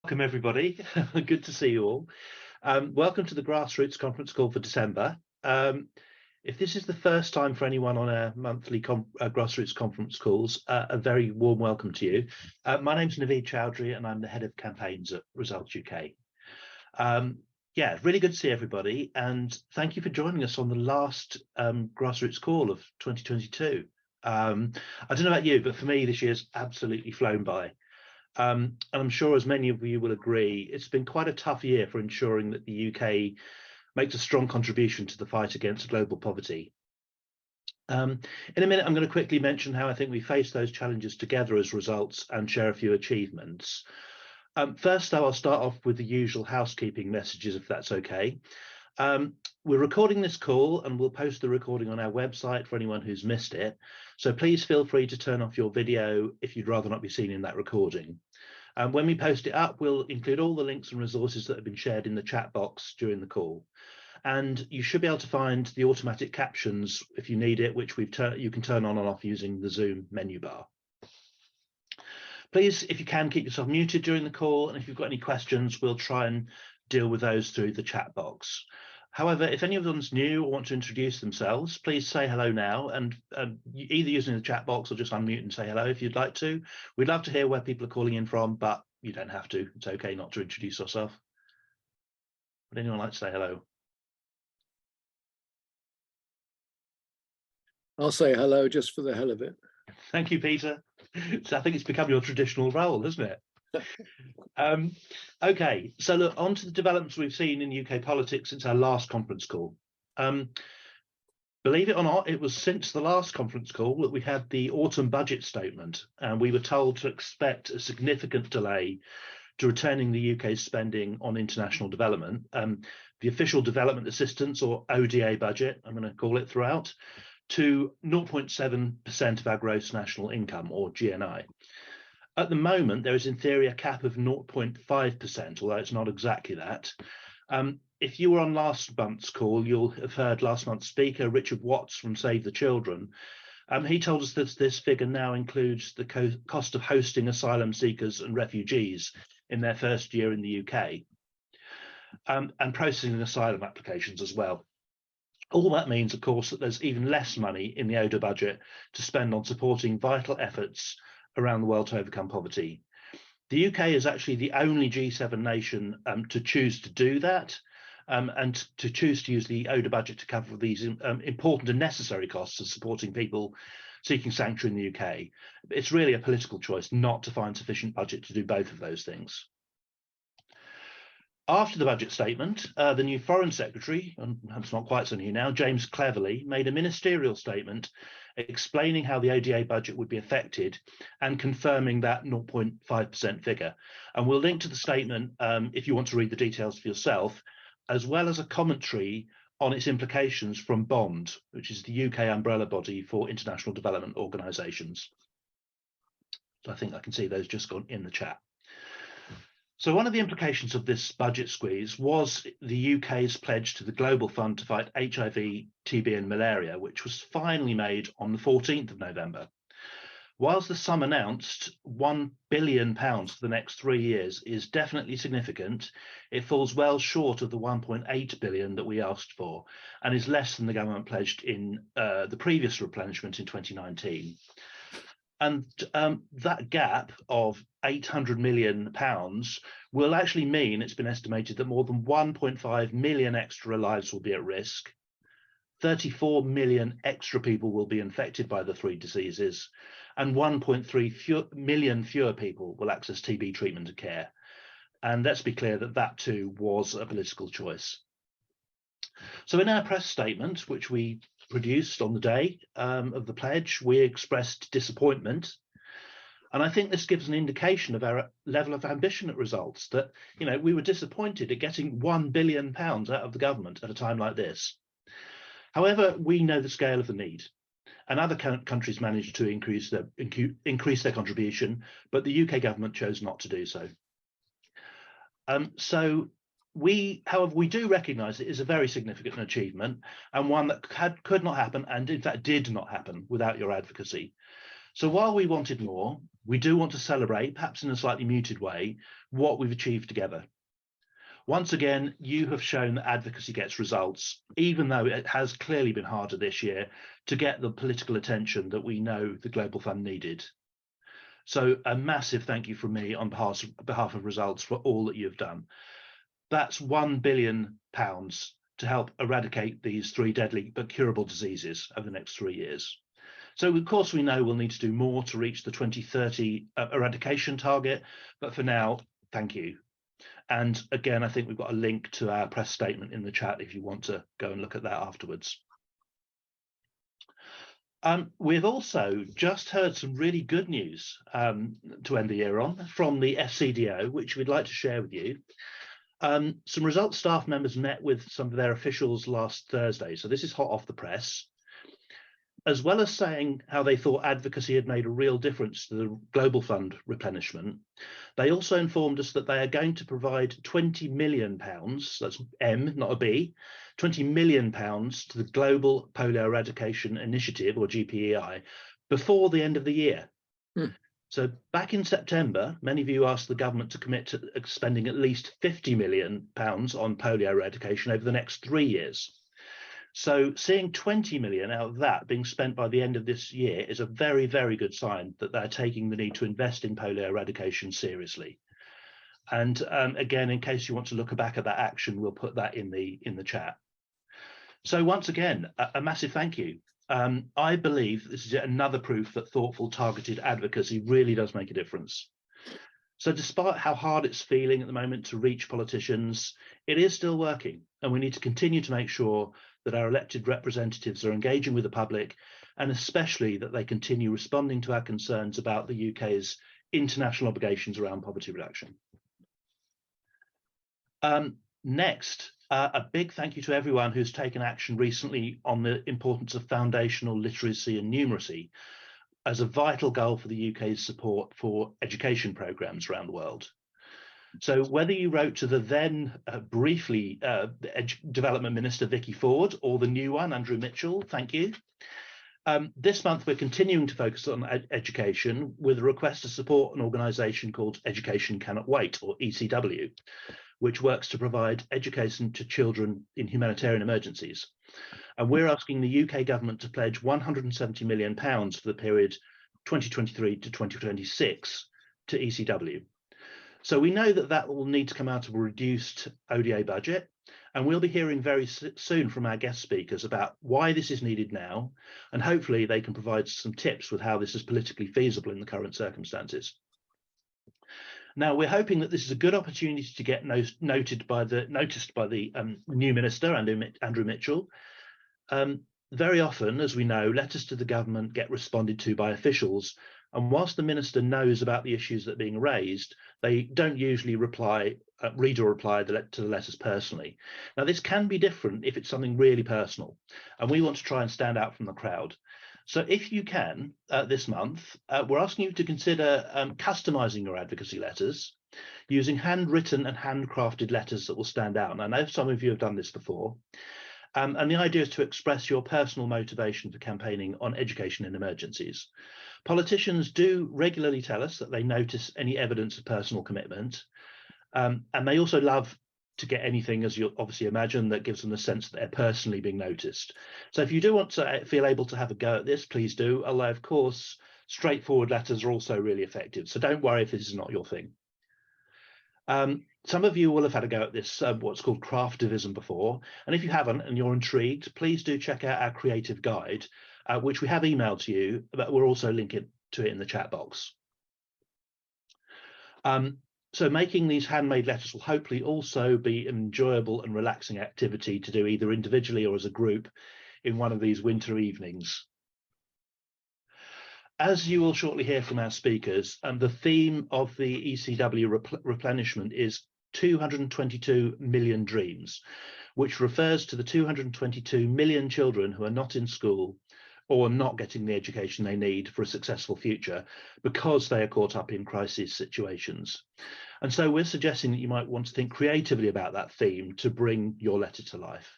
Welcome, everybody. Good to see you all. Welcome to the Grassroots Conference Call for December. If this is the first time for anyone on our monthly Grassroots Conference calls, a very warm welcome to you. My name's Naveed Chowdhury and I'm the Head of Campaigns at Results UK. Yeah, really good to see everybody, and thank you for joining us on the last Grassroots Call of 2022. I don't know about you, but for me, this year's absolutely flown by. And I'm sure as many of you will agree, it's been quite a tough year for ensuring that the UK makes a strong contribution to the fight against global poverty. In a minute, I'm going to quickly mention how I think we face those challenges together as results and share a few achievements. First, though, I'll start off with the usual housekeeping messages, if that's okay. We're recording this call and we'll post the recording on our website for anyone who's missed it. So please feel free to turn off your video if you'd rather not be seen in that recording. When we post it up, we'll include all the links and resources that have been shared in the chat box during the call. And you should be able to find the automatic captions if you need it, which you can turn on and off using the Zoom menu bar. Please, if you can, keep yourself muted during the call, and if you've got any questions, we'll try and deal with those through the chat box. However, if anyone's new or want to introduce themselves, please say hello now, and either using the chat box or just unmute and say hello if you'd like to. We'd love to hear where people are calling in from, but you don't have to. It's okay not to introduce yourself. Would anyone like to say hello? I'll say hello just for the hell of it. Thank you, Peter. So I think it's become your traditional role, isn't it? Okay, so look, on to the developments we've seen in UK politics since our last conference call. Believe it or not, it was since the last conference call that we had the autumn budget statement, and we were told to expect a significant delay to returning the UK's spending on international development. The official development assistance, or ODA budget, I'm going to call it throughout, to 0.7% of our gross national income, or GNI. At the moment, there is in theory a cap of 0.5%, although it's not exactly that. If you were on last month's call, you'll have heard last month's speaker, Richard Watts from Save the Children. He told us that this figure now includes the cost of hosting asylum seekers and refugees in their first year in the UK, and processing asylum applications as well. All that means, of course, that there's even less money in the ODA budget to spend on supporting vital efforts around the world to overcome poverty. The UK is actually the only G7 nation to choose to do that, and to choose to use the ODA budget to cover these important and necessary costs of supporting people seeking sanctuary in the UK. It's really a political choice not to find sufficient budget to do both of those things. After the budget statement, the new Foreign Secretary, and it's not quite so new now, James Cleverly, made a ministerial statement explaining how the ODA budget would be affected and confirming that 0.5% figure. And we'll link to the statement if you want to read the details for yourself, as well as a commentary on its implications from BOND, which is the UK umbrella body for international development organisations. So I think I can see those just gone in the chat. So one of the implications of this budget squeeze was the UK's pledge to the Global Fund to fight HIV, TB and malaria, which was finally made on the 14th of November. Whilst the sum announced, £1 billion for the next 3 years, is definitely significant, it falls well short of the 1.8 billion that we asked for, and is less than the government pledged in the previous replenishment in 2019. And that gap of £800 million will actually mean, it's been estimated, that more than 1.5 million extra lives will be at risk. 34 million extra people will be infected by the three diseases, and 1.3 million fewer people will access TB treatment and care. And let's be clear that that too was a political choice. So in our press statement, which we produced on the day of the pledge, we expressed disappointment. And I think this gives an indication of our level of ambition at Results, that, you know, we were disappointed at getting £1 billion out of the government at a time like this. However, we know the scale of the need, and other countries managed to increase their contribution, but the UK government chose not to do so. However, we do recognise it is a very significant achievement, and one that could not happen, and in fact did not happen, without your advocacy. So while we wanted more, we do want to celebrate, perhaps in a slightly muted way, what we've achieved together. Once again, you have shown that advocacy gets results, even though it has clearly been harder this year to get the political attention that we know the Global Fund needed. So a massive thank you from me on behalf of Results for all that you've done. That's £1 billion to help eradicate these 3 deadly but curable diseases over the next 3 years. So of course we know we'll need to do more to reach the 2030 eradication target, but for now, thank you. And again, I think we've got a link to our press statement in the chat if you want to go and look at that afterwards. We've also just heard some really good news to end the year on from the FCDO, which we'd like to share with you. Some Results staff members met with some of their officials last Thursday, so this is hot off the press. As well as saying how they thought advocacy had made a real difference to the Global Fund replenishment, they also informed us that they are going to provide £20 million, that's M, not a B, £20 million to the Global Polio Eradication Initiative, or GPEI, before the end of the year. So back in September, many of you asked the government to commit to spending at least £50 million on polio eradication over the next 3 years. So seeing 20 million out of that being spent by the end of this year is a very, very good sign that they're taking the need to invest in polio eradication seriously. And again, in case you want to look back at that action, we'll put that in the chat. So once again, a massive thank you. I believe this is another proof that thoughtful, targeted advocacy really does make a difference. So despite how hard it's feeling at the moment to reach politicians, it is still working, and we need to continue to make sure that our elected representatives are engaging with the public, and especially that they continue responding to our concerns about the UK's international obligations around poverty reduction. Next, a big thank you to everyone who's taken action recently on the importance of foundational literacy and numeracy as a vital goal for the UK's support for education programmes around the world. So whether you wrote to the then briefly Development Minister Vicky Ford or the new one, Andrew Mitchell, thank you. This month we're continuing to focus on education with a request to support an organisation called Education Cannot Wait, or ECW, which works to provide education to children in humanitarian emergencies. And we're asking the UK government to pledge £170 million for the period 2023 to 2026 to ECW. So we know that that will need to come out of a reduced ODA budget, and we'll be hearing very soon from our guest speakers about why this is needed now, and hopefully they can provide some tips with how this is politically feasible in the current circumstances. Now, we're hoping that this is a good opportunity to get noticed by the new minister, Andrew Mitchell. Very often, as we know, letters to the government get responded to by officials, and whilst the minister knows about the issues that are being raised, they don't usually read or reply to the letters personally. Now, this can be different if it's something really personal, and we want to try and stand out from the crowd. So if you can, this month, we're asking you to consider customising your advocacy letters using handwritten and handcrafted letters that will stand out. And I know some of you have done this before. And the idea is to express your personal motivation for campaigning on education in emergencies. Politicians do regularly tell us that they notice any evidence of personal commitment, and they also love to get anything, as you'll obviously imagine, that gives them the sense that they're personally being noticed. So if you do want to feel able to have a go at this, please do, although of course straightforward letters are also really effective, so don't worry if this is not your thing. Some of you will have had a go at this, what's called craftivism before, and if you haven't and you're intrigued, please do check out our creative guide, which we have emailed to you, but we're also linking to it in the chat box. So making these handmade letters will hopefully also be an enjoyable and relaxing activity to do either individually or as a group in one of these winter evenings. As you will shortly hear from our speakers, the theme of the ECW replenishment is 222 million dreams, which refers to the 222 million children who are not in school or not getting the education they need for a successful future because they are caught up in crisis situations. And so we're suggesting that you might want to think creatively about that theme to bring your letter to life.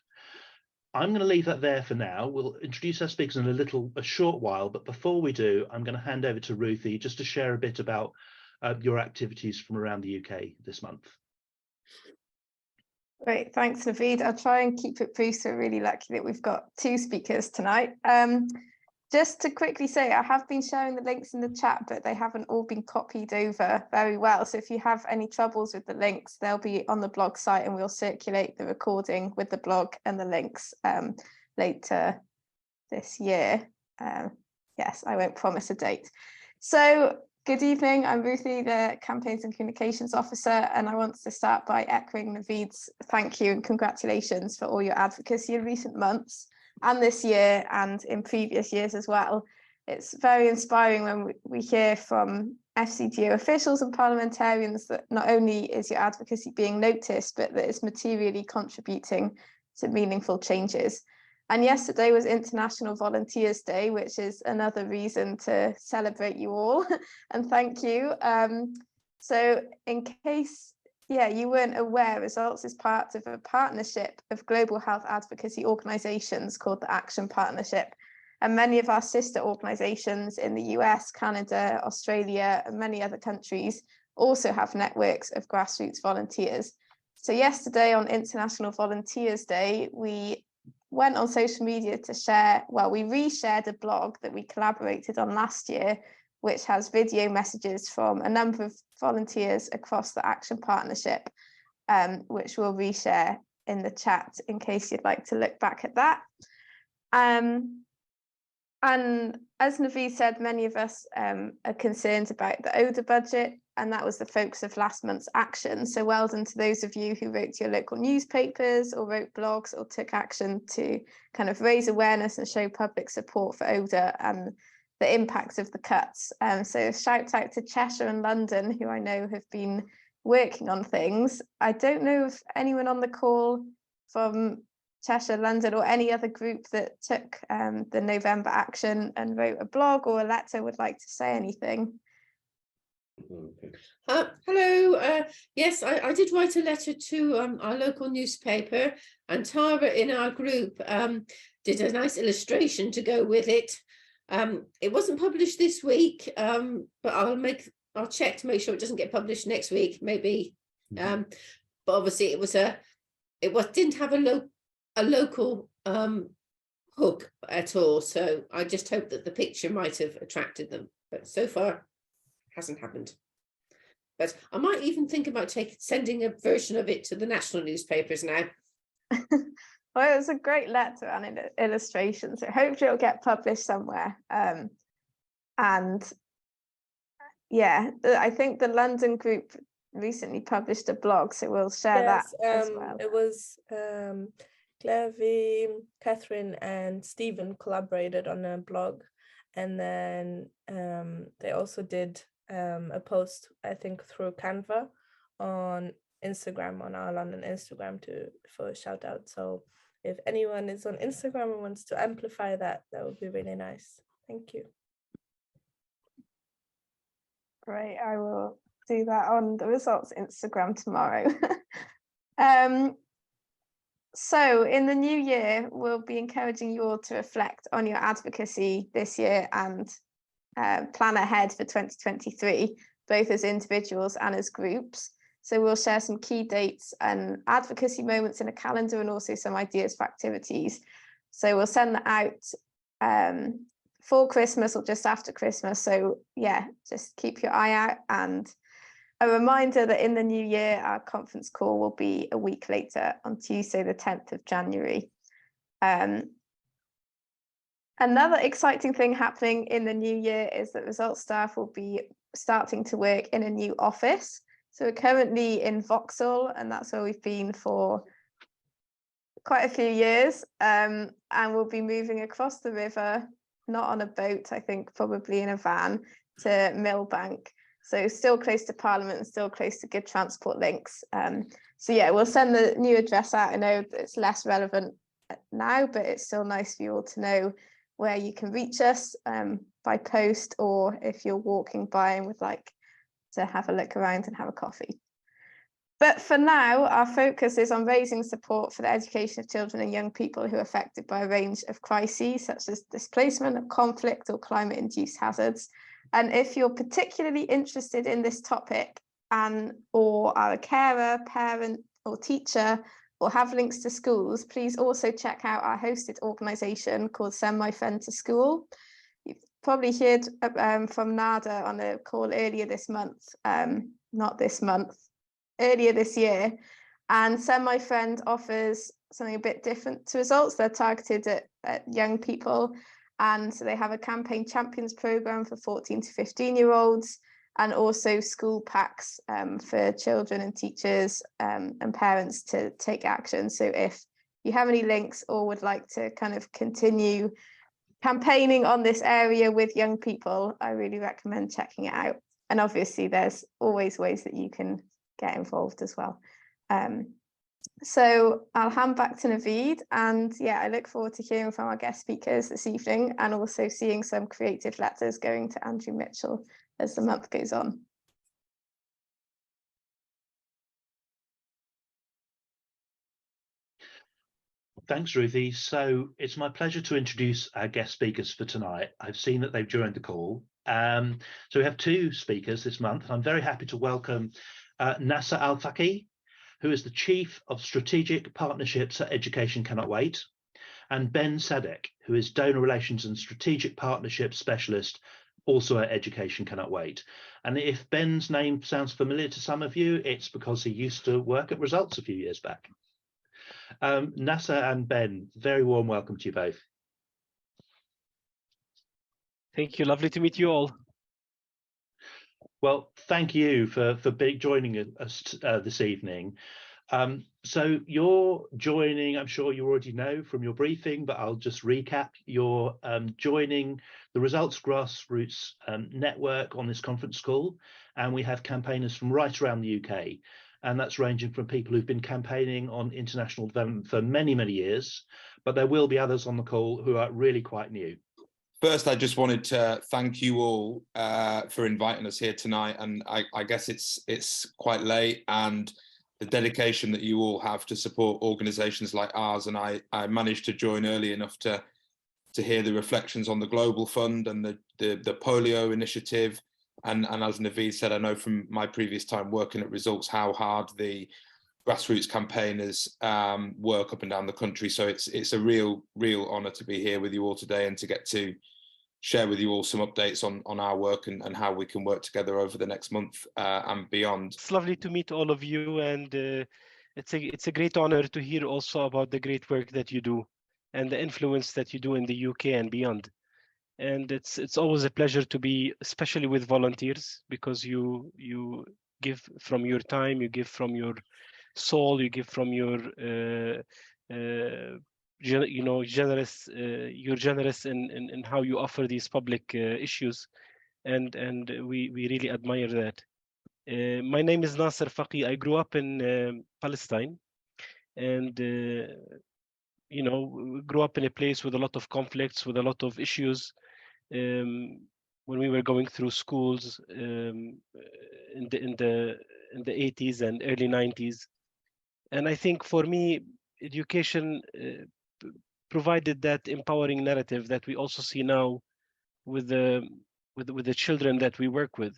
I'm going to leave that there for now. We'll introduce our speakers in a short while, but before we do, I'm going to hand over to Ruthie just to share a bit about your activities from around the UK this month. Great, thanks, Naveed. I'll try and keep it brief, so really lucky that we've got two speakers tonight. Just to quickly say, I have been sharing the links in the chat, but they haven't all been copied over very well. So if you have any troubles with the links, they'll be on the blog site, and we'll circulate the recording with the blog and the links later this year. Yes, I won't promise a date. So good evening, I'm Ruthie, the Campaigns and Communications Officer, and I want to start by echoing Naveed's thank you and congratulations for all your advocacy in recent months and this year and in previous years as well. It's very inspiring when we hear from FCGO officials and parliamentarians that not only is your advocacy being noticed, but that it's materially contributing to meaningful changes. And yesterday was International Volunteers Day, which is another reason to celebrate you all and thank you. So in case you weren't aware, Results is part of a partnership of global health advocacy organisations called the Action Partnership. And many of our sister organisations in the US, Canada, Australia, and many other countries also have networks of grassroots volunteers. So yesterday on International Volunteers Day, we went on social media to share, we reshared a blog that we collaborated on last year, which has video messages from a number of volunteers across the Action Partnership, which we'll reshare in the chat in case you'd like to look back at that. And as Naveed said, many of us are concerned about the ODA budget, and that was the focus of last month's action. So well done to those of you who wrote to your local newspapers or wrote blogs or took action to kind of raise awareness and show public support for ODA and the impacts of the cuts. So shout out to Cheshire and London, who I know have been working on things. I don't know if anyone on the call from Cheshire, London, or any other group that took the November action and wrote a blog or a letter would like to say anything. Hello. Yes, I did write a letter to our local newspaper, and Tara in our group did a nice illustration to go with it. It wasn't published this week, but I'll check to make sure it doesn't get published next week, maybe. But obviously it didn't have a local hook at all, so I just hope that the picture might have attracted them, but so far hasn't happened. But I might even think about sending a version of it to the national newspapers now. Well, it was a great letter and an illustration, so hopefully it'll get published somewhere. And yeah, I think the London group recently published a blog, so we'll share that as well. It was Clevie, Catherine and Stephen collaborated on a blog, and then they also did a post, I think through Canva on Instagram, on our London Instagram, for a shout out. So if anyone is on Instagram and wants to amplify that, that would be really nice. Thank you. Great, I will do that on the Results Instagram tomorrow. So in the new year, we'll be encouraging you all to reflect on your advocacy this year and plan ahead for 2023, both as individuals and as groups. So we'll share some key dates and advocacy moments in a calendar, and also some ideas for activities. So we'll send that out for Christmas or just after Christmas. So yeah, just keep your eye out. And a reminder that in the new year, our conference call will be a week later on Tuesday, the 10th of January. Another exciting thing happening in the new year is that Results staff will be starting to work in a new office. So we're currently in Vauxhall, and that's where we've been for quite a few years. And we'll be moving across the river, not on a boat, I think probably in a van, to Millbank. So still close to Parliament and still close to good transport links. So yeah, we'll send the new address out. I know it's less relevant now, but it's still nice for you all to know where you can reach us by post, or if you're walking by and would like to have a look around and have a coffee. But for now, our focus is on raising support for the education of children and young people who are affected by a range of crises, such as displacement, conflict, or climate-induced hazards. And if you're particularly interested in this topic or are a carer, parent, or teacher, or have links to schools, please also check out our hosted organisation called Send My Friend to School. You've probably heard from Nada on a call earlier this month, earlier this year, and Send My Friend offers something a bit different to results. They're targeted at young people, and so they have a campaign champions program for 14 to 15-year-olds, and also school packs for children and teachers and parents to take action. So if you have any links or would like to kind of continue campaigning on this area with young people, I really recommend checking it out. And obviously there's always ways that you can get involved as well. So I'll hand back to Naveed, and yeah, I look forward to hearing from our guest speakers this evening, and also seeing some creative letters going to Andrew Mitchell as the month goes on. Thanks, Ruthie. So it's my pleasure to introduce our guest speakers for tonight. I've seen that they've joined the call. So we have two speakers this month. I'm very happy to welcome Nasser Al-Faqih, who is the Chief of Strategic Partnerships at Education Cannot Wait, and Ben Sadek, who is Donor Relations and Strategic Partnerships Specialist, also at Education Cannot Wait. And if Ben's name sounds familiar to some of you, it's because he used to work at Results a few years back. Nasser and Ben, very warm welcome to you both. Thank you. Lovely to meet you all. Well, thank you for joining us this evening. So you're joining, I'm sure you already know from your briefing, but I'll just recap. You're joining the Results Grassroots network on this conference call, and we have campaigners from right around the UK. And that's ranging from people who've been campaigning on international development for many, many years, but there will be others on the call who are really quite new. First, I just wanted to thank you all for inviting us here tonight. And I guess it's quite late, and the dedication that you all have to support organisations like ours. And I managed to join early enough to hear the reflections on the Global Fund and the polio initiative. And as Naveed said, I know from my previous time working at Results how hard the grassroots campaigners work up and down the country. So it's a real honour to be here with you all today and to get to share with you all some updates on our work and how we can work together over the next month and beyond. It's lovely to meet all of you, and it's a great honor to hear also about the great work that you do and the influence that you do in the UK and beyond. And it's always a pleasure to be, especially with volunteers, because you give from your time, you give from your soul, you give from your generous. You're generous in how you offer these public issues, and we really admire that. My name is Nasser Al-Faqih. I grew up in Palestine, and grew up in a place with a lot of conflicts, with a lot of issues. When we were going through schools in the 80s and early 90s, and I think for me, education provided that empowering narrative that we also see now with the children that we work with.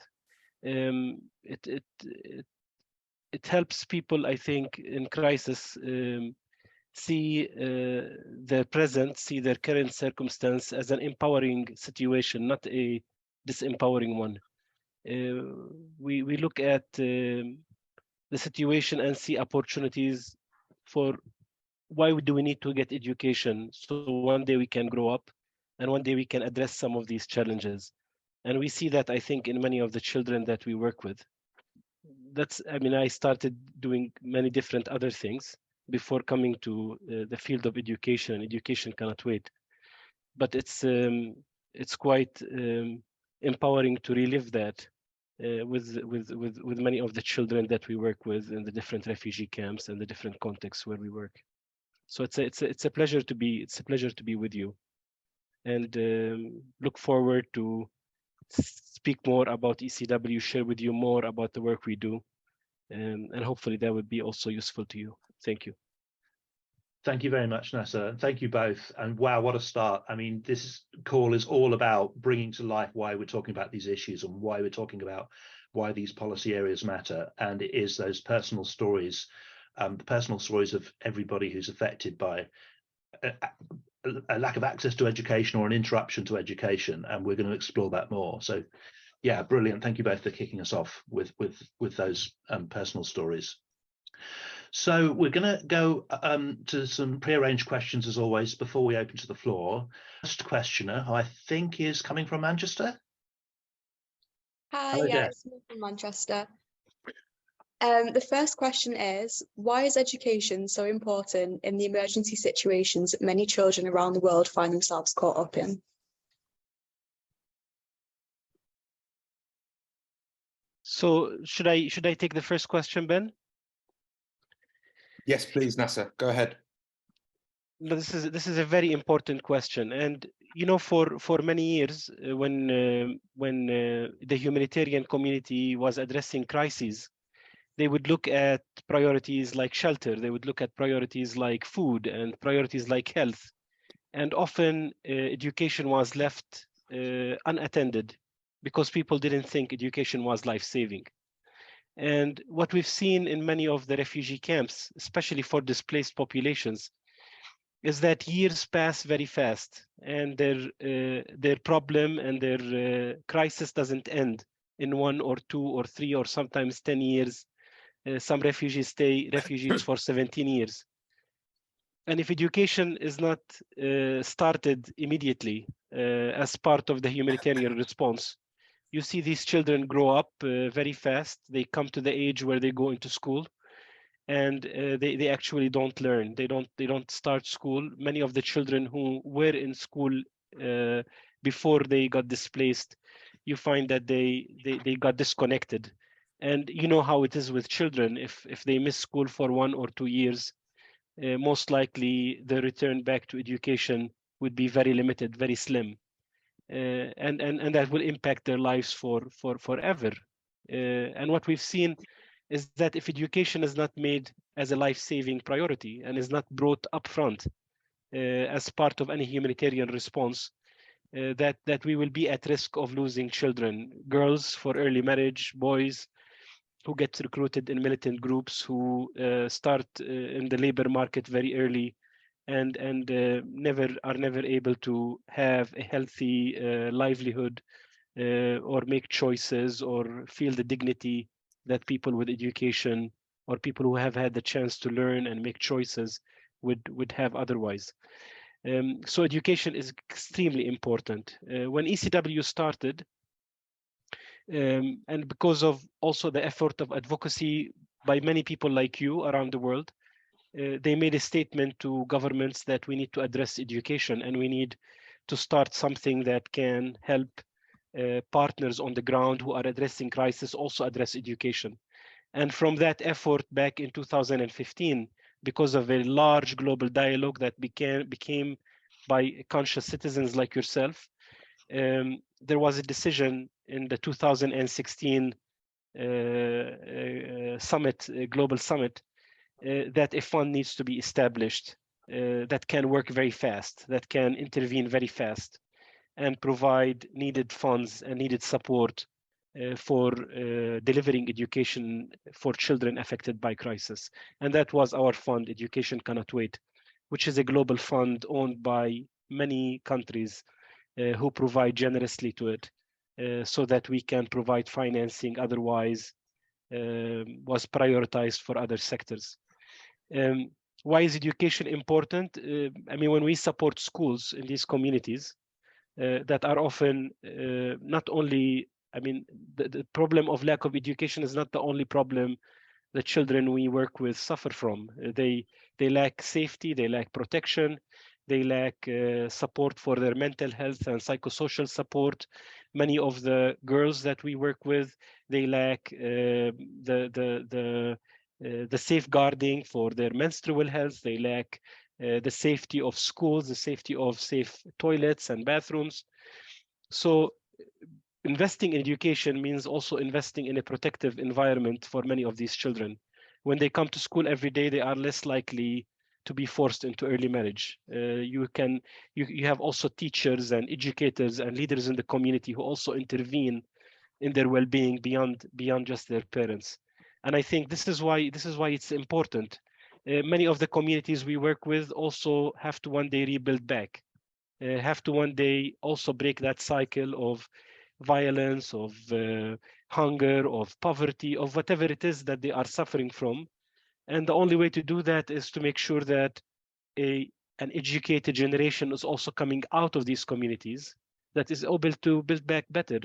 It helps people, I think, in crisis see their present, see their current circumstance as an empowering situation, not a disempowering one. We look at the situation and see opportunities for why do we need to get education, so one day we can grow up and one day we can address some of these challenges. And we see that, I think, in many of the children that we work with. I started doing many different other things before coming to the field of education, and Education Cannot Wait. But it's quite empowering to relive that with many of the children that we work with in the different refugee camps and the different contexts where we work. So it's a pleasure to be with you, and look forward to speak more about ECW, share with you more about the work we do, And hopefully that would be also useful to you. Thank you. Thank you very much, Nasser. Thank you both. And wow, what a start. I mean, this call is all about bringing to life why we're talking about these issues and why we're talking about why these policy areas matter. And it is those personal stories, the personal stories of everybody who's affected by a lack of access to education or an interruption to education. And we're going to explore that more. So yeah, brilliant. Thank you both for kicking us off with those personal stories. So we're going to go to some prearranged questions as always before we open to the floor. First questioner, who I think is coming from Manchester. Hi, Hello yeah, there. it's me from Manchester. The first question is, why is education so important in the emergency situations that many children around the world find themselves caught up in? So should I take the first question, Ben? Yes, please, Nasser, go ahead. No, this is a very important question, and you know, for many years, when the humanitarian community was addressing crises, they would look at priorities like shelter, they would look at priorities like food and priorities like health, and often education was left unattended because people didn't think education was life-saving. And what we've seen in many of the refugee camps, especially for displaced populations, is that years pass very fast, and their problem and their crisis doesn't end in 1 or 2 or 3 or sometimes 10 years. Some refugees stay refugees for 17 years. And if education is not started immediately as part of the humanitarian response, you see these children grow up very fast. They come to the age where they go into school, and they actually don't learn. They don't start school. Many of the children who were in school before they got displaced, you find that they got disconnected. And you know how it is with children. If they miss school for 1 or 2 years, most likely the return back to education would be very limited, very slim. And that will impact their lives for forever. And what we've seen is that if education is not made as a life-saving priority and is not brought up front as part of any humanitarian response, that we will be at risk of losing children, girls for early marriage, boys who get recruited in militant groups, who start in the labor market very early, and are never able to have a healthy livelihood or make choices or feel the dignity that people with education or people who have had the chance to learn and make choices would have otherwise. So education is extremely important. When ECW started, and because of also the effort of advocacy by many people like you around the world, they made a statement to governments that we need to address education and we need to start something that can help partners on the ground who are addressing crisis also address education. And from that effort back in 2015, because of a large global dialogue that became by conscious citizens like yourself, there was a decision in the 2016 summit, global summit, that a fund needs to be established that can work very fast, that can intervene very fast and provide needed funds and needed support for delivering education for children affected by crisis. And that was our fund, Education Cannot Wait, which is a global fund owned by many countries who provide generously to it so that we can provide financing otherwise was prioritized for other sectors. Why is education important? I mean, when we support schools in these communities that are often not only, I mean, the problem of lack of education is not the only problem the children we work with suffer from. They lack safety, they lack protection, they lack support for their mental health and psychosocial support. Many of the girls that we work with, they lack the safeguarding for their menstrual health. They lack the safety of schools, the safety of safe toilets and bathrooms. So investing in education means also investing in a protective environment for many of these children. When they come to school every day, they are less likely to be forced into early marriage. You have also teachers and educators and leaders in the community who also intervene in their well-being beyond just their parents. And I think this is why it's important. Many of the communities we work with also have to one day rebuild back, have to one day also break that cycle of violence, of hunger, of poverty, of whatever it is that they are suffering from. And the only way to do that is to make sure that an educated generation is also coming out of these communities that is able to build back better,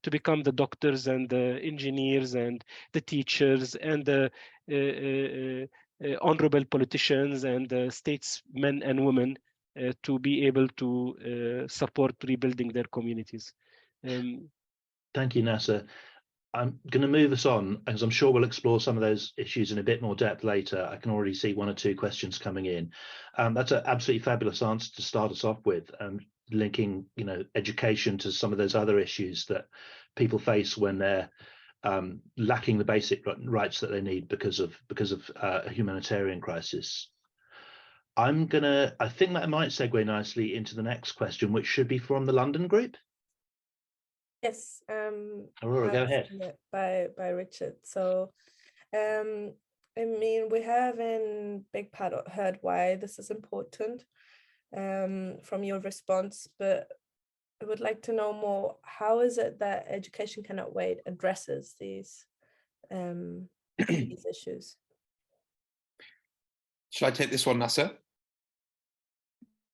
to become the doctors and the engineers and the teachers and the honorable politicians and the statesmen and women to be able to support rebuilding their communities. Thank you, Nasser. I'm going to move us on, as I'm sure we'll explore some of those issues in a bit more depth later. I can already see one or two questions coming in. That's an absolutely fabulous answer to start us off with, linking, education to some of those other issues that people face when they're lacking the basic rights that they need because of a humanitarian crisis. I think that might segue nicely into the next question, which should be from the London group. Yes. Aurora, go ahead. By Richard. So, I mean, we have in big part heard why this is important from your response, but I would like to know more. How is it that Education Cannot Wait addresses these these issues? Shall I take this one, Nasser?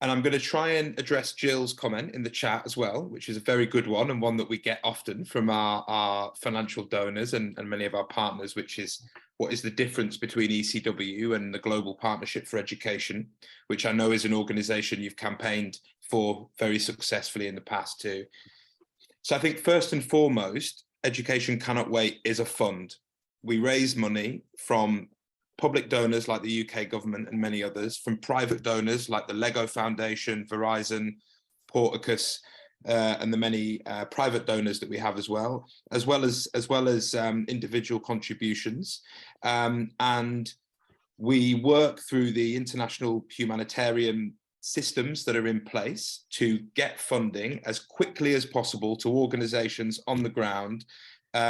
And I'm going to try and address Jill's comment in the chat as well, which is a very good one and one that we get often from our financial donors and many of our partners, which is what is the difference between ECW and the Global Partnership for Education, which I know is an organization you've campaigned for very successfully in the past too. So I think first and foremost, Education Cannot Wait is a fund. We raise money from public donors like the UK government and many others, from private donors like the Lego Foundation, Verizon, Porticus, and the many private donors that we have as well as individual contributions. And we work through the international humanitarian systems that are in place to get funding as quickly as possible to organizations on the ground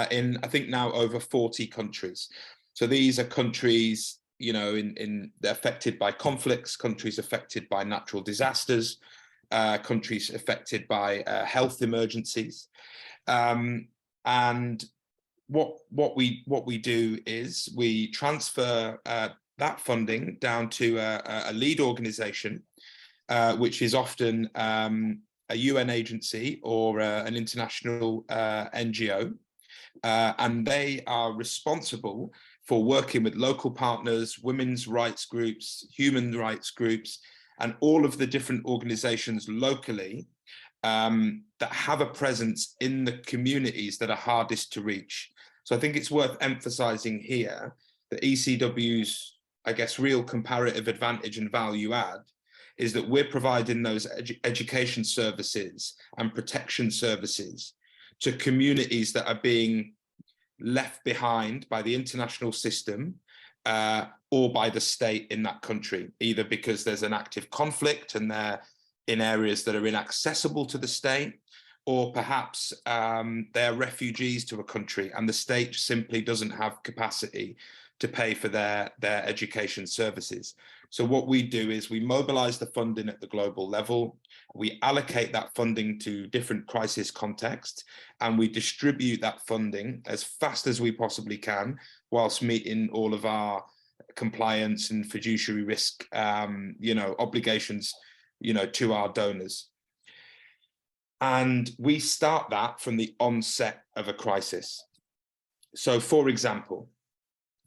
in, I think now, over 40 countries. So these are countries, they're affected by conflicts, countries affected by natural disasters, countries affected by health emergencies. And what we do is we transfer that funding down to a lead organization, which is often a UN agency or an international NGO. And they are responsible for working with local partners, women's rights groups, human rights groups, and all of the different organizations locally that have a presence in the communities that are hardest to reach. So I think it's worth emphasizing here that ECW's, I guess, real comparative advantage and value add is that we're providing those education services and protection services to communities that are being left behind by the international system or by the state in that country, either because there's an active conflict and they're in areas that are inaccessible to the state, or perhaps they're refugees to a country and the state simply doesn't have capacity to pay for their education services. So what we do is we mobilize the funding at the global level, we allocate that funding to different crisis contexts, and we distribute that funding as fast as we possibly can, whilst meeting all of our compliance and fiduciary risk, obligations, to our donors. And we start that from the onset of a crisis. So, for example,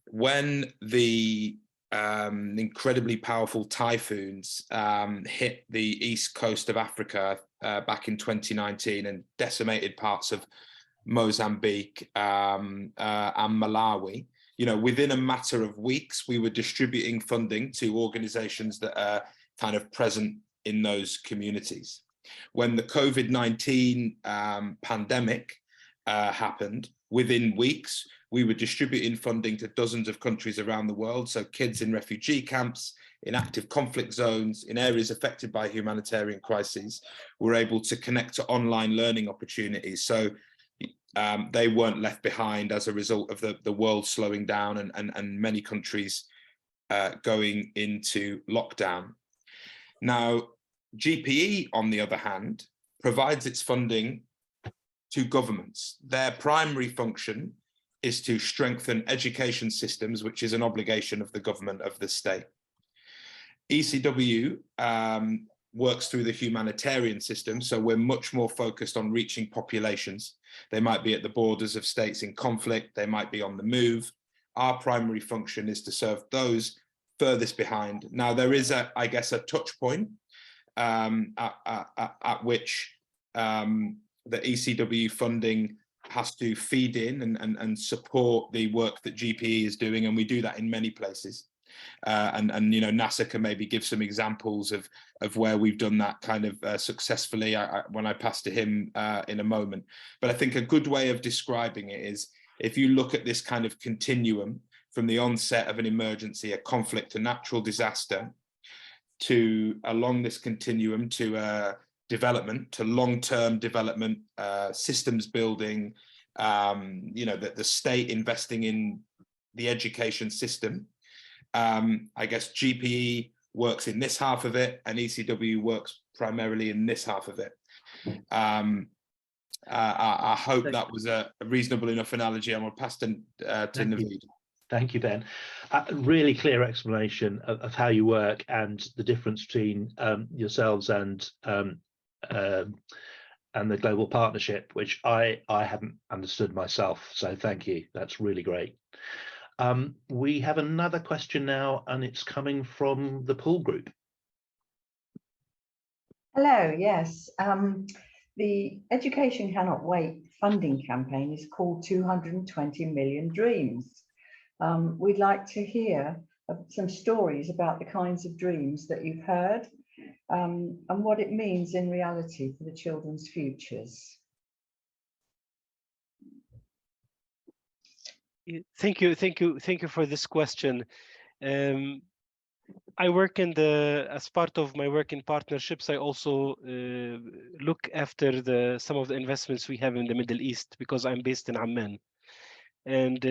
when the incredibly powerful typhoons hit the east coast of Africa back in 2019 and decimated parts of Mozambique and Malawi, within a matter of weeks, we were distributing funding to organizations that are kind of present in those communities. When the COVID-19 pandemic happened, within weeks, we were distributing funding to dozens of countries around the world. So kids in refugee camps, in active conflict zones, in areas affected by humanitarian crises, were able to connect to online learning opportunities. So they weren't left behind as a result of the world slowing down and many countries going into lockdown. Now, GPE, on the other hand, provides its funding to governments. Their primary function is to strengthen education systems, which is an obligation of the government of the state. ECW works through the humanitarian system, so we're much more focused on reaching populations. They might be at the borders of states in conflict, they might be on the move. Our primary function is to serve those furthest behind. Now, there is, I guess, a touch point at which the ECW funding has to feed in and support the work that GPE is doing, and we do that in many places. And you know, Nasser can maybe give some examples of where we've done that kind of successfully when I pass to him in a moment. But I think a good way of describing it is, if you look at this kind of continuum from the onset of an emergency, a conflict, a natural disaster, to along this continuum to development, to long-term development, systems building, you know, the state investing in the education system. I guess GPE works in this half of it, and ECW works primarily in this half of it. I hope that was a reasonable enough analogy. I'm going to pass to Naveed. Thank you, Ben. Really clear explanation of how you work and the difference between yourselves and the global partnership, which I hadn't understood myself. So thank you. That's really great. We have another question now, and it's coming from the pool group. Hello, yes. The Education Cannot Wait funding campaign is called 220 Million Dreams. We'd like to hear some stories about the kinds of dreams that you've heard and what it means in reality for the children's futures. Thank you for this question. I work as part of my work in partnerships, I also look after some of the investments we have in the Middle East, because I'm based in Amman. And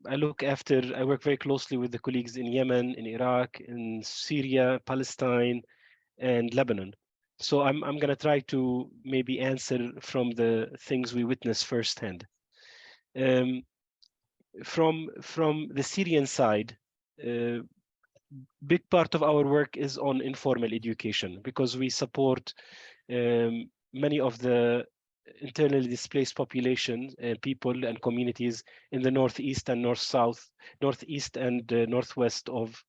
I work very closely with the colleagues in Yemen, in Iraq, in Syria, Palestine, and Lebanon. So I'm going to try to maybe answer from the things we witness firsthand. From the Syrian side, big part of our work is on informal education, because we support many of the internally displaced population, people and communities in the northeast and northeast and northwest of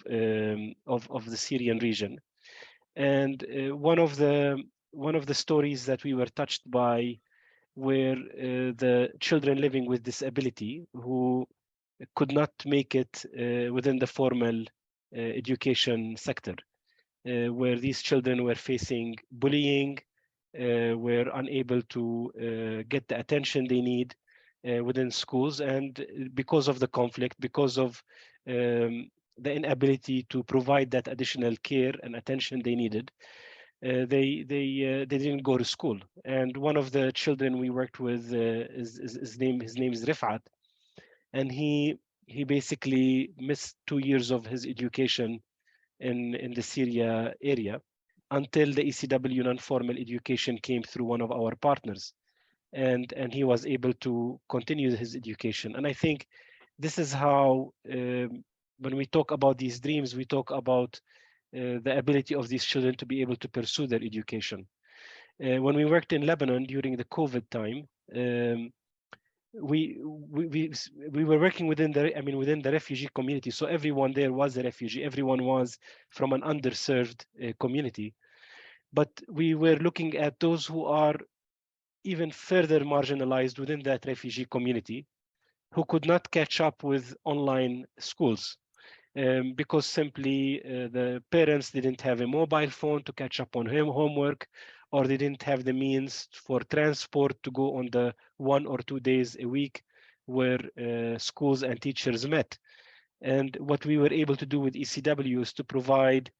the Syrian region. And one of the stories that we were touched by were the children living with disability who could not make it within the formal education sector, where these children were facing bullying, were unable to get the attention they need within schools, and because of the conflict, because of the inability to provide that additional care and attention they needed, they didn't go to school. And one of the children we worked with, his name is Rifat, and he basically missed 2 years of his education in the Syria area, until the ECW non-formal education came through one of our partners, and he was able to continue his education. And I think this is how, when we talk about these dreams, we talk about the ability of these children to be able to pursue their education. When we worked in Lebanon during the COVID time, we were working within the refugee community. So everyone there was a refugee. Everyone was from an underserved community. But we were looking at those who are even further marginalized within that refugee community, who could not catch up with online schools because simply the parents didn't have a mobile phone to catch up on homework, or they didn't have the means for transport to go on the 1 or 2 days a week where schools and teachers met. And what we were able to do with ECW is to provide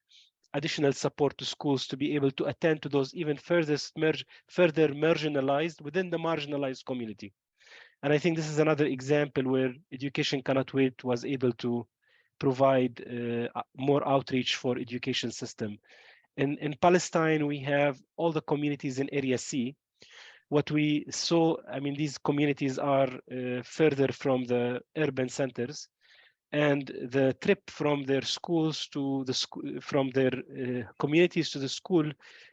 additional support to schools to be able to attend to those even further marginalized within the marginalized community. And I think this is another example where Education Cannot Wait was able to provide more outreach for education system. In Palestine, we have all the communities in Area C. What we saw, I mean, these communities are further from the urban centers, and the trip from their schools to the from their communities to the school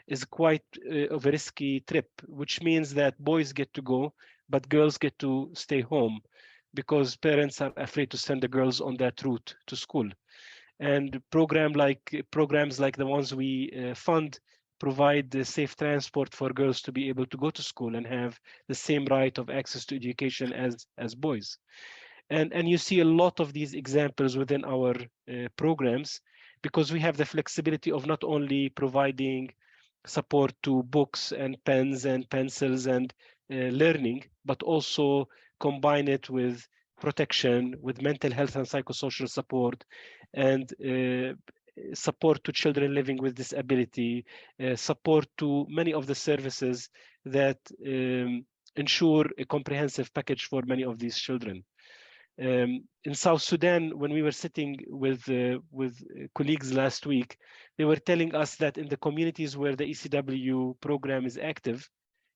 is quite of a risky trip, which means that boys get to go, but girls get to stay home because parents are afraid to send the girls on that route to school. And programs like the ones we fund provide the safe transport for girls to be able to go to school and have the same right of access to education as boys. And you see a lot of these examples within our programs, because we have the flexibility of not only providing support to books and pens and pencils and learning, but also combine it with protection, with mental health and psychosocial support, and support to children living with disability, support to many of the services that ensure a comprehensive package for many of these children. In South Sudan, when we were sitting with colleagues last week, they were telling us that in the communities where the ECW program is active,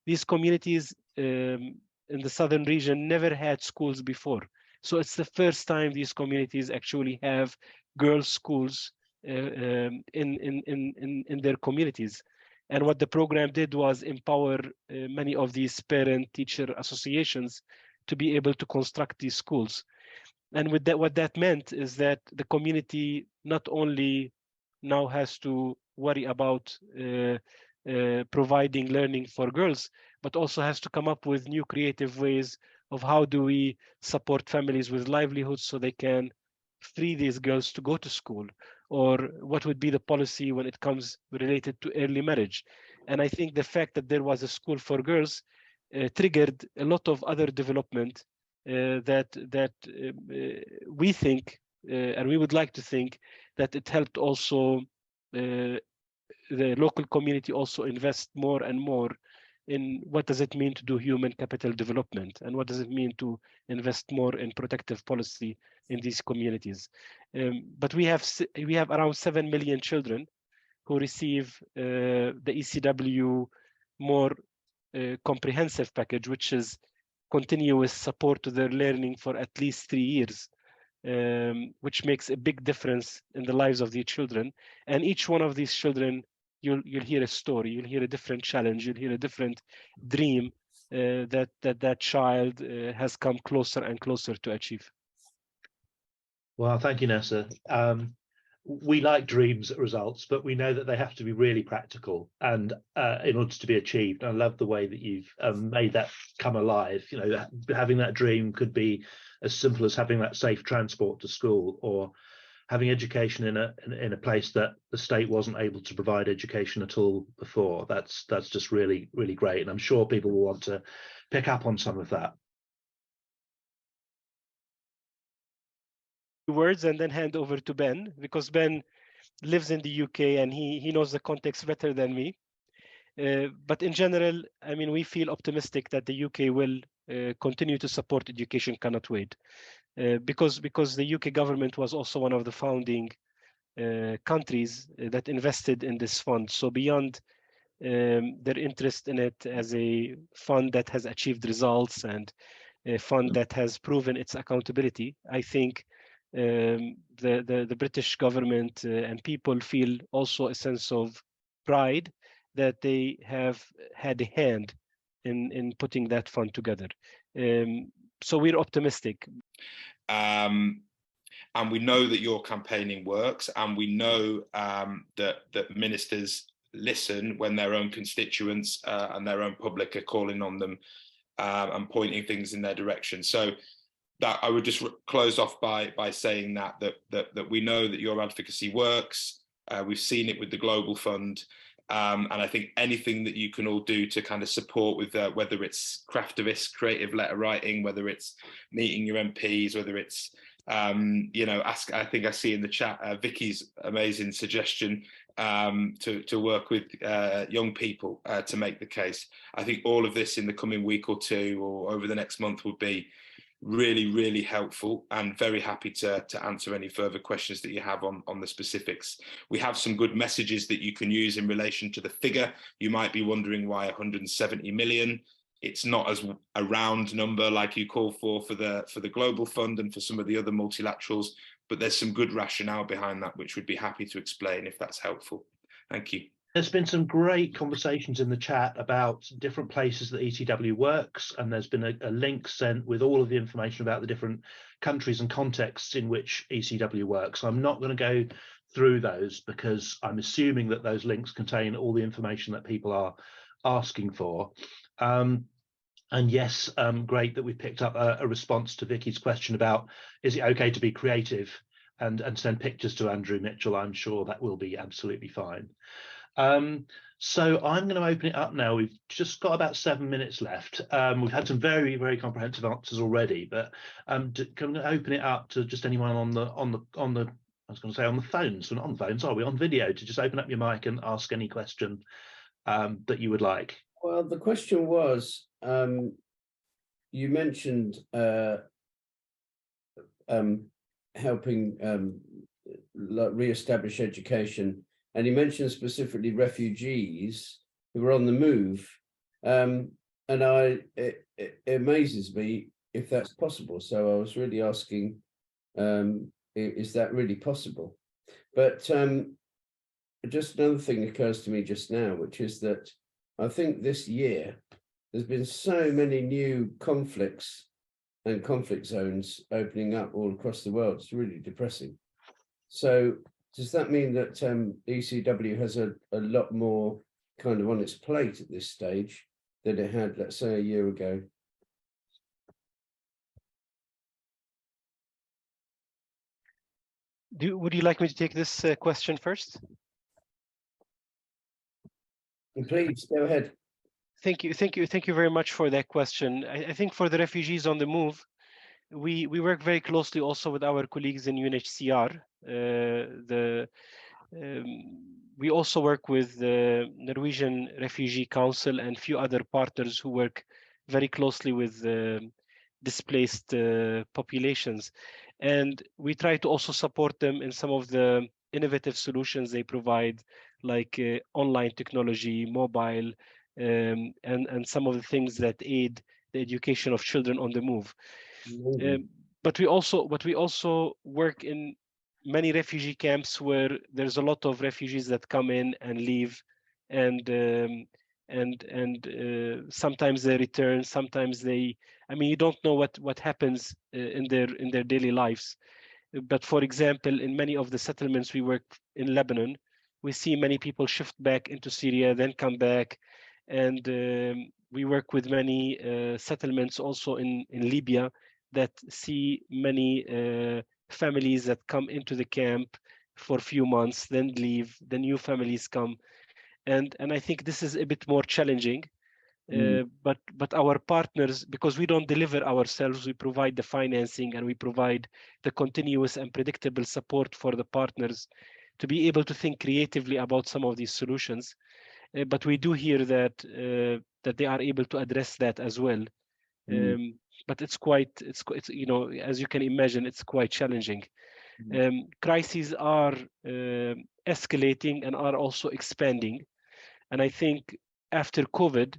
these communities in the southern region never had schools before. So it's the first time these communities actually have girls' schools in their communities. And what the program did was empower many of these parent-teacher associations to be able to construct these schools. And with that, what that meant is that the community not only now has to worry about providing learning for girls, but also has to come up with new creative ways of how do we support families with livelihoods so they can free these girls to go to school, or what would be the policy when it comes related to early marriage. And I think the fact that there was a school for girls triggered a lot of other development that we think, and we would like to think, that it helped also the local community also invest more and more in what does it mean to do human capital development, and what does it mean to invest more in protective policy in these communities. But we have around 7 million children who receive the ECW more comprehensive package, which is continuous support to their learning for at least 3 years, which makes a big difference in the lives of these children. And each one of these children, you'll hear a story, you'll hear a different challenge, you'll hear a different dream that child has come closer and closer to achieve. Well, thank you, Nasser. We like dreams results, but we know that they have to be really practical and in order to be achieved. I love the way that you've made that come alive. You know, having that dream could be as simple as having that safe transport to school, or having education in a place that the state wasn't able to provide education at all before. That's just really, really great. And I'm sure people will want to pick up on some of that. Words and then hand over to Ben, because Ben lives in the UK and he knows the context better than me. But in general, I mean, we feel optimistic that the UK will continue to support Education Cannot Wait, because the UK government was also one of the founding countries that invested in this fund. So beyond their interest in it as a fund that has achieved results and a fund that has proven its accountability, I think the British government and people feel also a sense of pride that they have had a hand in putting that fund together. So we're optimistic. And we know that your campaigning works, and we know that ministers listen when their own constituents and their own public are calling on them and pointing things in their direction. So that I would just close off by saying that we know that your advocacy works. We've seen it with the Global Fund, And I think anything that you can all do to kind of support with whether it's craftivist, creative letter writing, whether it's meeting your MPs, whether it's I think I see in the chat Vicky's amazing suggestion to work with young people to make the case. I think all of this in the coming week or two or over the next month would be really, really helpful, and very happy to answer any further questions that you have on the specifics. We have some good messages that you can use in relation to the figure. You might be wondering why 170 million. It's not as a round number like you call for the Global Fund and for some of the other multilaterals, but there's some good rationale behind that, which we'd be happy to explain if that's helpful. Thank you. There's been some great conversations in the chat about different places that ECW works, and there's been a link sent with all of the information about the different countries and contexts in which ECW works. I'm not going to go through those because I'm assuming that those links contain all the information that people are asking for. And yes, great that we picked up a response to Vicky's question about, is it okay to be creative and send pictures to Andrew Mitchell? I'm sure that will be absolutely fine. So I'm going to open it up now. We've just got about 7 minutes left. We've had some very, very comprehensive answers already, but I'm going to open it up to just anyone on the I was going to say on the phones. We're not on the phones, are we? On video, to just open up your mic and ask any question that you would like. Well, the question was, you mentioned helping re-establish education, and you mentioned specifically refugees who were on the move, and it amazes me if that's possible. So I was really asking, is that really possible? But just another thing occurs to me just now, which is that I think this year there's been so many new conflicts and conflict zones opening up all across the world. It's really depressing. So does that mean that ECW has a lot more kind of on its plate at this stage than it had, let's say, a year ago? Would you like me to take this question first? Please, go ahead. Thank you very much for that question. I think for the refugees on the move, we work very closely also with our colleagues in UNHCR. We also work with the Norwegian Refugee Council and few other partners who work very closely with displaced populations, and we try to also support them in some of the innovative solutions they provide, like online technology, mobile, and some of the things that aid the education of children on the move. But we also work in many refugee camps where there's a lot of refugees that come in and leave, and sometimes they return, sometimes they, I mean, you don't know what happens in their daily lives. But for example, in many of the settlements we work in Lebanon, we see many people shift back into Syria, then come back, and we work with many settlements also in Libya that see many families that come into the camp for a few months, then leave, the new families come. And I think this is a bit more challenging, but our partners, because we don't deliver ourselves, we provide the financing and we provide the continuous and predictable support for the partners to be able to think creatively about some of these solutions. But we do hear that they are able to address that as well. But it's you know, as you can imagine, it's quite challenging. Crises are escalating and are also expanding. And I think after COVID,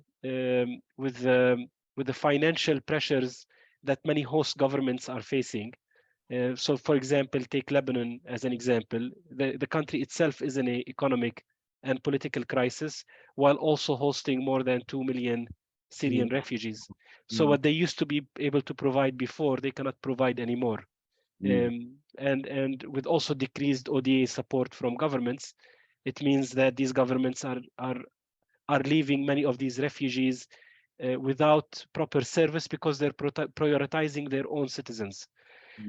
with the financial pressures that many host governments are facing, so for example, take Lebanon as an example, the country itself is in an economic and political crisis, while also hosting more than 2 million Syrian refugees. So what they used to be able to provide before, they cannot provide anymore. And with also decreased ODA support from governments, it means that these governments are leaving many of these refugees without proper service because they're prioritizing their own citizens.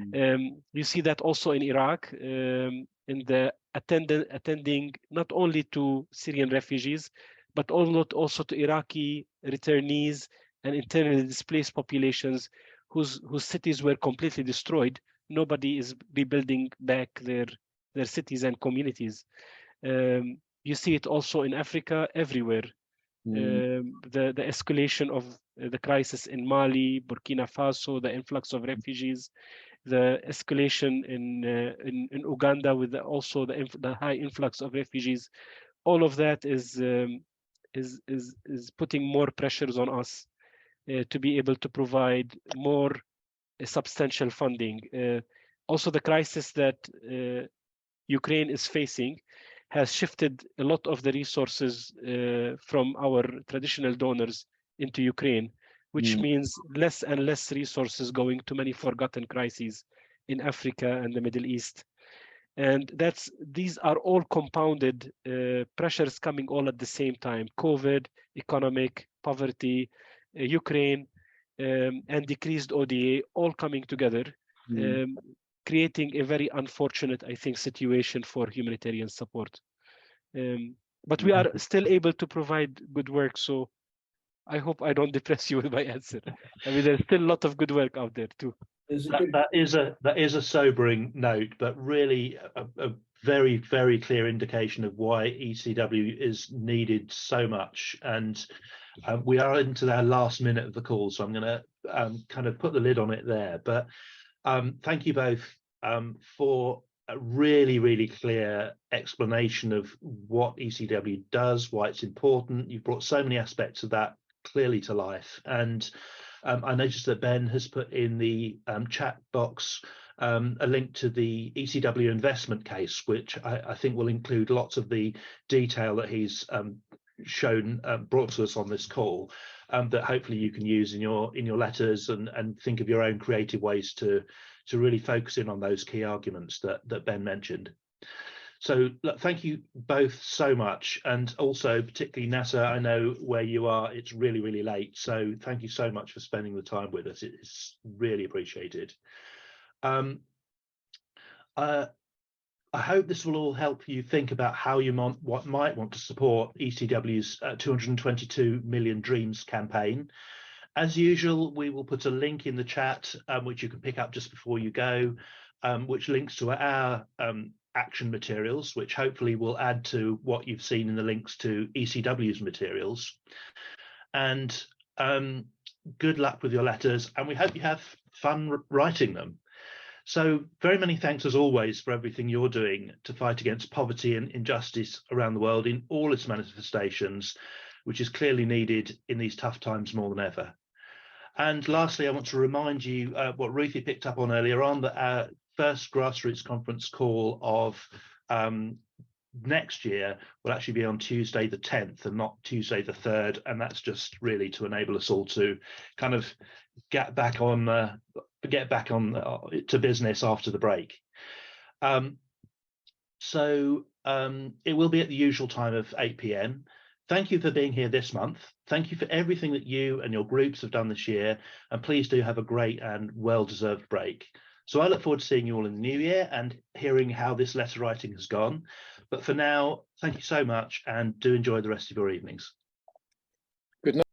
You see that also in Iraq, in the attending not only to Syrian refugees, but also to Iraqi returnees and internally displaced populations whose cities were completely destroyed. Nobody is rebuilding back their cities and communities. You see it also in Africa, everywhere. The escalation of the crisis in Mali, Burkina Faso, the influx of refugees, the escalation in Uganda with also the high influx of refugees. All of that is putting more pressures on us to be able to provide more substantial funding. Also, the crisis that Ukraine is facing has shifted a lot of the resources from our traditional donors into Ukraine, which means less and less resources going to many forgotten crises in Africa and the Middle East. And these are all compounded pressures coming all at the same time: COVID, economic, poverty, Ukraine, and decreased ODA, all coming together, creating a very unfortunate, I think, situation for humanitarian support. But we are still able to provide good work, so I hope I don't depress you with my answer. I mean, there's still a lot of good work out there too. That is a sobering note, but really a very, very clear indication of why ECW is needed so much. And we are into our last minute of the call, so I'm going to kind of put the lid on it there. But thank you both for a really, really clear explanation of what ECW does, why it's important. You've brought so many aspects of that clearly to life. And I noticed that Ben has put in the chat box a link to the ECW investment case, which I think will include lots of the detail that he's brought to us on this call, that hopefully you can use in your letters and think of your own creative ways to really focus in on those key arguments that Ben mentioned. So look, thank you both so much, and also particularly Nasser, I know where you are, it's really, really late, so thank you so much for spending the time with us. It's really appreciated. I hope this will all help you think about how you might want to support ECW's 222 Million Dreams campaign. As usual, we will put a link in the chat, which you can pick up just before you go, which links to our action materials, which hopefully will add to what you've seen in the links to ECW's materials. And good luck with your letters, and we hope you have fun writing them. So very many thanks as always for everything you're doing to fight against poverty and injustice around the world in all its manifestations, which is clearly needed in these tough times more than ever. And lastly, I want to remind you what Ruthie picked up on earlier on, that our first grassroots conference call of next year will actually be on Tuesday the 10th and not Tuesday the 3rd, and that's just really to enable us all to kind of get back on to business after the break. So it will be at the usual time of 8 p.m. Thank you for being here this month. Thank you for everything that you and your groups have done this year, and please do have a great and well-deserved break. So I look forward to seeing you all in the new year and hearing how this letter writing has gone. But for now, thank you so much, and do enjoy the rest of your evenings.